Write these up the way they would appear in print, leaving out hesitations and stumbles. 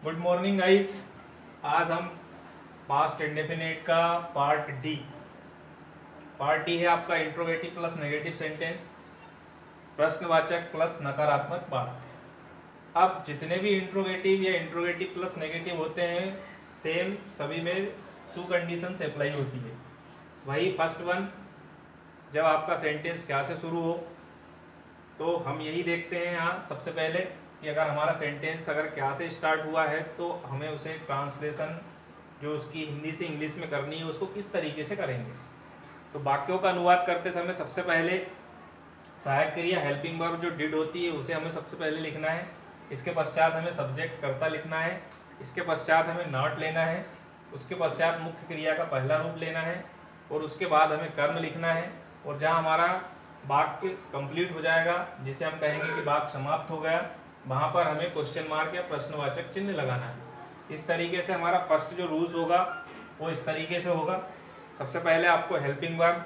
Good morning guys. आज हम past indefinite का पार्ट डी है आपका इंट्रोगेटिव प्लस नेगेटिव सेंटेंस, प्रश्नवाचक प्लस नकारात्मक वाक्य। अब जितने भी इंट्रोगेटिव या इंट्रोगेटिव प्लस नेगेटिव होते हैं सेम सभी में टू कंडीशंस अप्लाई होती है। वही फर्स्ट वन, जब आपका सेंटेंस क्या से शुरू हो, तो हम यही देखते हैं यहाँ सबसे पहले कि अगर हमारा सेंटेंस अगर क्या से स्टार्ट हुआ है तो हमें उसे ट्रांसलेशन जो उसकी हिंदी से इंग्लिश में करनी है उसको किस तरीके से करेंगे। तो वाक्यों का अनुवाद करते समय सबसे पहले सहायक क्रिया हेल्पिंग वर्ब जो डिड होती है उसे हमें सबसे पहले लिखना है। इसके पश्चात हमें सब्जेक्ट कर्ता लिखना है। इसके पश्चात हमें नॉट लेना है। उसके पश्चात मुख्य क्रिया का पहला रूप लेना है और उसके बाद हमें कर्म लिखना है। और जहाँ हमारा वाक्य कंप्लीट हो जाएगा, जिसे हम कहेंगे कि वाक्य समाप्त हो गया, वहाँ पर हमें क्वेश्चन मार्क या प्रश्नवाचक चिन्ह लगाना है। इस तरीके से हमारा फर्स्ट जो रूल्स होगा वो इस तरीके से होगा। सबसे पहले आपको हेल्पिंग वर्ब,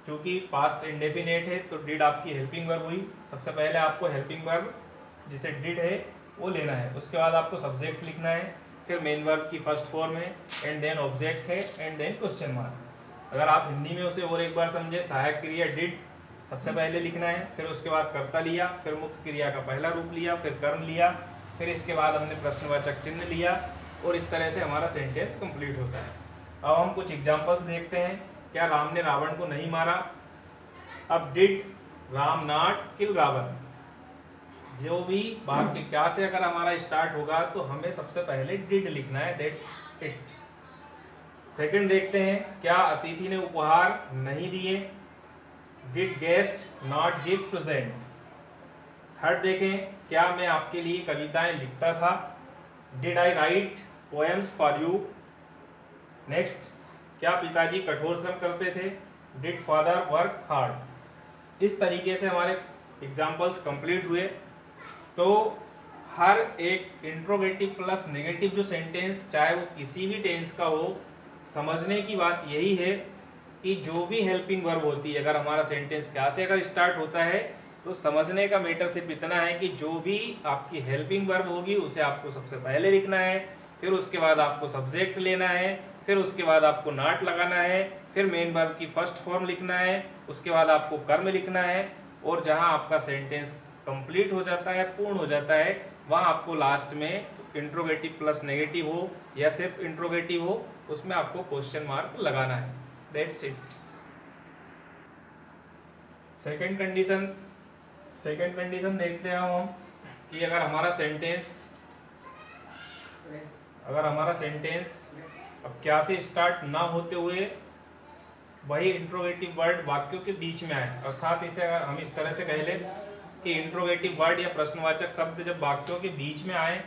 चूँकि पास्ट इंडेफिनेट है तो डिड आपकी हेल्पिंग वर्ब हुई। सबसे पहले आपको हेल्पिंग वर्ब जिसे डिड है वो लेना है। उसके बाद आपको सब्जेक्ट लिखना है, फिर मेन वर्ब की फर्स्ट फॉर्म है, एंड देन ऑब्जेक्ट है, एंड देन क्वेश्चन मार्क। अगर आप हिंदी में उसे और एक बार समझे, सहायक क्रिया डिड सबसे पहले लिखना है, फिर उसके बाद कर्ता लिया, फिर मुख्य क्रिया का पहला रूप लिया, फिर कर्म लिया, फिर इसके बाद हमने प्रश्नवाचक चिन्ह लिया और इस तरह से हमारा सेंटेंस कंप्लीट होता है। अब हम कुछ एग्जांपल्स देखते हैं। क्या राम ने रावण को नहीं मारा? अब did Ram not kill Ravan, जो भी वाक्य क्या से अगर हमारा स्टार्ट होगा तो हमें सबसे पहले डिड लिखना है, दैट्स इट। सेकंड देखते हैं, क्या अतिथि ने उपहार नहीं दिए? Did guest not give present. Third देखें, क्या मैं आपके लिए कविताएं लिखता था? Did I write poems for you. Next, क्या पिताजी कठोर श्रम करते थे? Did father work hard. इस तरीके से हमारे एग्जाम्पल्स कंप्लीट हुए। तो हर एक इंट्रोगेटिव प्लस नेगेटिव जो सेंटेंस, चाहे वो किसी भी टेंस का हो, समझने की बात यही है कि जो भी हेल्पिंग वर्ब होती है, अगर हमारा सेंटेंस क्या से अगर स्टार्ट होता है तो समझने का मैटर सिर्फ इतना है कि जो भी आपकी हेल्पिंग वर्ब होगी उसे आपको सबसे पहले लिखना है, फिर उसके बाद आपको सब्जेक्ट लेना है, फिर उसके बाद आपको नॉट लगाना है, फिर मेन वर्ब की फर्स्ट फॉर्म लिखना है, उसके बाद आपको कर्म लिखना है। और जहां आपका सेंटेंस कंप्लीट हो जाता है, पूर्ण हो जाता है, वहां आपको लास्ट में इंट्रोगेटिव प्लस नेगेटिव हो या सिर्फ इंट्रोगेटिव हो, उसमें आपको क्वेश्चन मार्क लगाना है। That's it. सेकंड कंडीशन देखते हैं हम कि अगर हमारा सेंटेंस अब क्या से स्टार्ट ना होते हुए वही इंट्रोगेटिव वर्ड वाक्यों के बीच में आए, अर्थात इसे अगर हम इस तरह से कह लें कि इंट्रोगेटिव वर्ड या प्रश्नवाचक शब्द जब वाक्यों के बीच में आए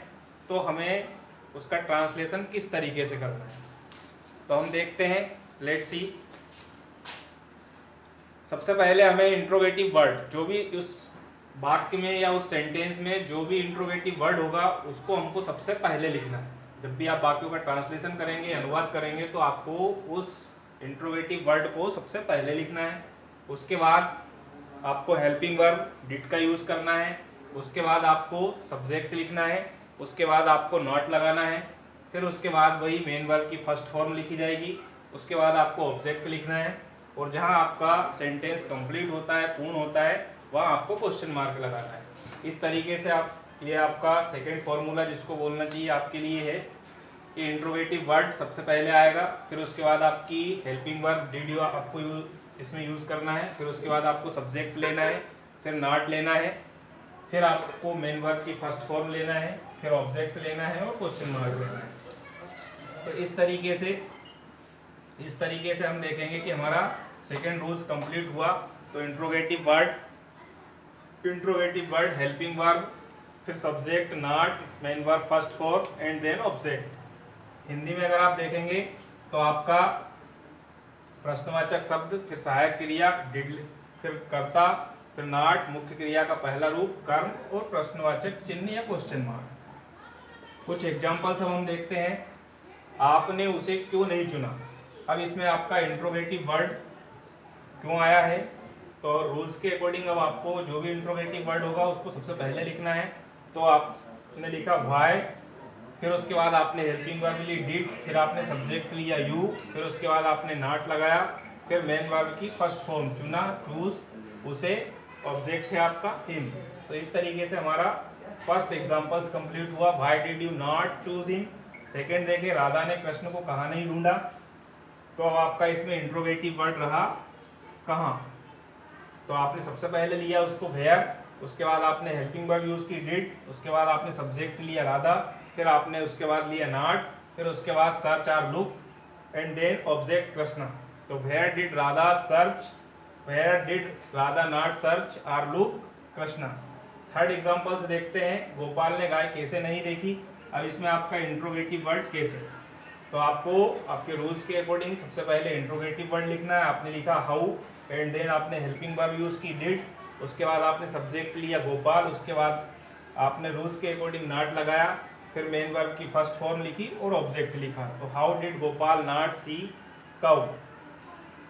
तो हमें उसका ट्रांसलेशन किस तरीके से करना है। तो हम देखते हैं, लेट्स सी। सबसे पहले हमें इंट्रोगेटिव वर्ड, जो भी उस वाक्य में या उस सेंटेंस में जो भी इंट्रोगेटिव वर्ड होगा उसको हमको सबसे पहले लिखना है। जब भी आप वाक्यों का ट्रांसलेशन करेंगे, अनुवाद करेंगे, तो आपको उस इंट्रोगेटिव वर्ड को सबसे पहले लिखना है। उसके बाद आपको हेल्पिंग वर्ब डिड का यूज करना है। उसके बाद आपको सब्जेक्ट लिखना है। उसके बाद आपको नॉट लगाना है। फिर उसके बाद वही मेन वर्ब की फर्स्ट फॉर्म लिखी जाएगी। उसके बाद आपको ऑब्जेक्ट लिखना है और जहां आपका सेंटेंस कंप्लीट होता है, पूर्ण होता है, वहां आपको क्वेश्चन मार्क लगाना है। इस तरीके से आप, ये आपका सेकेंड फॉर्मूला जिसको बोलना चाहिए आपके लिए है कि इंट्रोगेटिव वर्ड सबसे पहले आएगा, फिर उसके बाद आपकी हेल्पिंग वर्ब डिड आपको इसमें यूज करना है, फिर उसके बाद आपको सब्जेक्ट लेना है, फिर नॉट लेना है, फिर आपको मेन वर्ब की फर्स्ट फॉर्म लेना है, फिर ऑब्जेक्ट लेना है और क्वेश्चन मार्क लेना है। तो इस तरीके से हम देखेंगे कि हमारा सेकेंड रूल्स कंप्लीट हुआ। तो इंट्रोगेटिव वर्ड, हेल्पिंग वर्ब, फिर subject, not, main verb first form and then object. Hindi में अगर आप देखेंगे तो आपका प्रश्नवाचक शब्द, फिर सहायक क्रिया डिड, फिर कर्ता, फिर नॉट, मुख्य क्रिया का पहला रूप, कर्म और प्रश्नवाचक चिन्ह या क्वेश्चन मार्क। कुछ एग्जांपल्स हम देखते हैं। आपने उसे क्यों नहीं चुना? अब इसमें आपका इंट्रोगेटिव वर्ड क्यों आया है, तो रूल्स के अकॉर्डिंग अब आपको जो भी इंट्रोगेटिव वर्ड होगा उसको सबसे पहले लिखना है। तो आपने लिखा व्हाई फिर उसके बाद आपने हेल्पिंग वर्ब ली डिड, फिर आपने सब्जेक्ट लिया यू, फिर उसके बाद आपने नॉट लगाया, फिर मेन वर्ब की फर्स्ट फॉर्म चुना चूज, उसे ऑब्जेक्ट है आपका हिम। तो इस तरीके से हमारा फर्स्ट एग्जांपल्स कंप्लीट हुआ। Why did you not choose him. Second देखे राधा ने कृष्ण को कहाँ नहीं ढूंढा। तो अब आपका इसमें इंट्रोगेटिव वर्ड रहा कहाँ। तो आपने सबसे पहले लिया उसको वेयर, उसके बाद आपने हेल्पिंग वर्ब यूज की डिड, उसके बाद आपने सब्जेक्ट लिया राधा, फिर आपने उसके बाद लिया नॉट, फिर उसके बाद search or look and then object Krishna. तो where did Radha search, where did Radha not search or look Krishna. Third examples देखते हैं। गोपाल ने गाय कैसे नहीं देखी। अब इसमें आपका इंट्रोगेटिव वर्ड कैसे। तो आपको आपके रूल्स के अकॉर्डिंग सबसे पहले इंट्रोगेटिव वर्ड लिखना है। आपने लिखा हाउ एंड देन आपने हेल्पिंग वर्ब यूज की डिड, उसके बाद आपने सब्जेक्ट लिया गोपाल, उसके बाद आपने रूल्स के अकॉर्डिंग नॉट लगाया, फिर मेन वर्ब की फर्स्ट फॉर्म लिखी और ऑब्जेक्ट लिखा। तो how did Gopal not sea cow.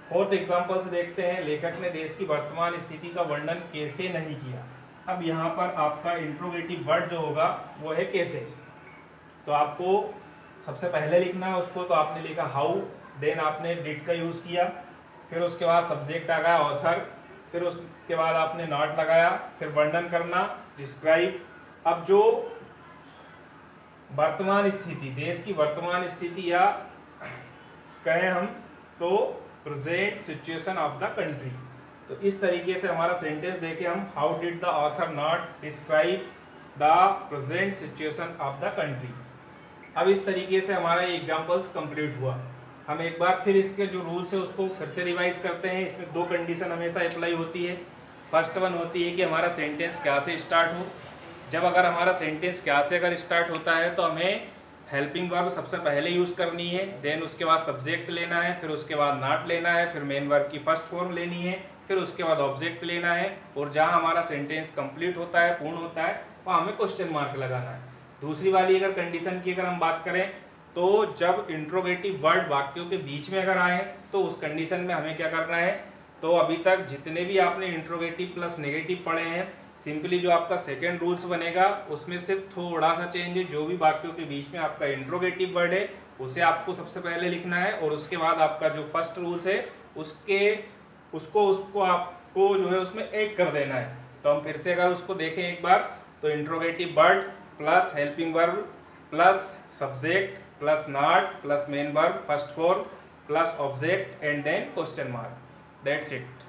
Fourth example से देखते हैं। लेखक ने देश की वर्तमान स्थिति का वर्णन कैसे नहीं किया। अब यहाँ पर आपका इंट्रोगेटिव वर्ड जो होगा वो है कैसे। तो आपको सबसे पहले लिखना है उसको। तो आपने लिखा हाउ, देन आपने डिड का यूज किया, फिर उसके बाद सब्जेक्ट आ गया ऑथर, फिर उसके बाद आपने नॉट लगाया, फिर वर्णन करना डिस्क्राइब। अब जो वर्तमान स्थिति, देश की वर्तमान स्थिति या कहें हम तो present situation of the country. तो इस तरीके से हमारा सेंटेंस देखे हम, how did the author not describe the present situation of the country. अब इस तरीके से हमारा ये एग्जांपल्स कंप्लीट हुआ। हम एक बार फिर इसके जो रूल्स है उसको फिर से रिवाइज करते हैं। इसमें दो कंडीशन हमेशा अप्लाई होती है। फर्स्ट वन होती है कि हमारा सेंटेंस क्या से स्टार्ट हो। जब अगर हमारा सेंटेंस क्या से अगर स्टार्ट होता है तो हमें हेल्पिंग वर्ब सबसे पहले यूज करनी है, देन उसके बाद सब्जेक्ट लेना है, फिर उसके बाद नॉट लेना है, फिर मेन वर्ब की फर्स्ट फॉर्म लेनी है, फिर उसके बाद ऑब्जेक्ट लेना है, और जहां हमारा सेंटेंस कंप्लीट होता है, पूर्ण होता है, वहां हमें क्वेश्चन मार्क लगाना है। दूसरी वाली अगर कंडीशन की अगर हम बात करें तो जब इंट्रोगेटिव वर्ड वाक्यों के बीच में अगर आए तो उस कंडीशन में हमें क्या करना है। तो अभी तक जितने भी आपने इंट्रोगेटिव प्लस नेगेटिव पढ़े हैं, सिंपली जो आपका सेकेंड रूल्स बनेगा उसमें सिर्फ थोड़ा सा चेंज है। जो भी वाक्यों के बीच में आपका इंट्रोगेटिव वर्ड है उसे आपको सबसे पहले लिखना है, और उसके बाद आपका जो फर्स्ट रूल्स है उसको आपको जो है उसमें ऐड कर देना है। तो हम फिर से अगर उसको देखें एक बार, तो interrogative word plus helping verb plus subject plus not plus main verb first form plus object and then question mark, that's it.